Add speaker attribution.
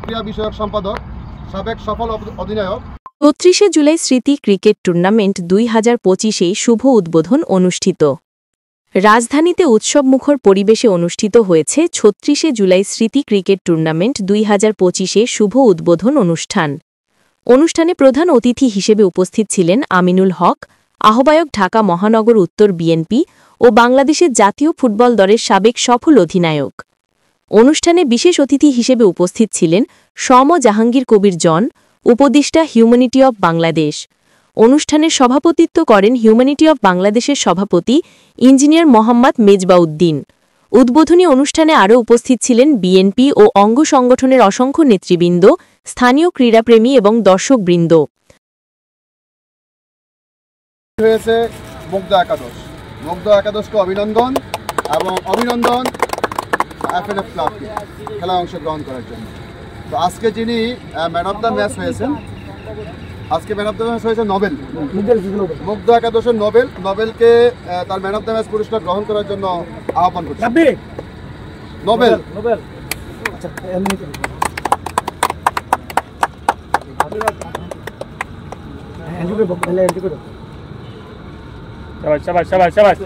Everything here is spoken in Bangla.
Speaker 1: ক্রীড়া বিষয়ক সম্পাদক, সাবেক সফল অধিনায়ক।
Speaker 2: ৩৬ জুলাই স্মৃতি ক্রিকেট টুর্নামেন্ট ২০২৫-এ শুভ উদ্বোধন অনুষ্ঠিত। রাজধানীতে উৎসবমুখর পরিবেশে অনুষ্ঠিত হয়েছে ৩৬ জুলাই স্মৃতি ক্রিকেট টুর্নামেন্ট ২০২৫-এ শুভ উদ্বোধন অনুষ্ঠান। অনুষ্ঠানে প্রধান অতিথি হিসেবে উপস্থিত ছিলেন আমিনুল হক, আহ্বায়ক ঢাকা মহানগর উত্তর বিএনপি ও বাংলাদেশের জাতীয় ফুটবল দলের সাবেক সফল অধিনায়ক। অনুষ্ঠানে বিশেষ অতিথি হিসেবে উপস্থিত ছিলেন জাহাঙ্গীর কবির জন, উপদেষ্টা হিউম্যানিটি অব বাংলাদেশ। অনুষ্ঠানের সভাপতিত্ব করেন হিউম্যানিটি অব বাংলাদেশের সভাপতি ইঞ্জিনিয়ার মোহাম্মদ মেজবাউদ্দিন। উদ্বোধনী অনুষ্ঠানে আরও উপস্থিত ছিলেন বিএনপি ও অঙ্গ সংগঠনের অসংখ্য নেতৃবৃন্দ, স্থানীয় ক্রীড়াপ্রেমী এবং দর্শকবৃন্দ।
Speaker 1: হয়েছে মুগ্ধ একাদশ। মুগ্ধ একাদশকে অভিনন্দন এবং অভিনন্দন এফএনএফ ক্লাবকে খেলায় অংশগ্রহণ করার জন্য। তো আজকে যিনি ম্যান অফ দ্য ম্যাচ হয়েছেন, আজকে ম্যান অফ দ্য ম্যাচ হয়েছে নোবেল, মুগ্ধ একাদশের নোবেলকে তার ম্যান অফ দ্য ম্যাচ পুরস্কার গ্রহণ করার জন্য আহ্বান করছি। নোবেল
Speaker 3: शाबाश शाबाश शाबाश शाबाश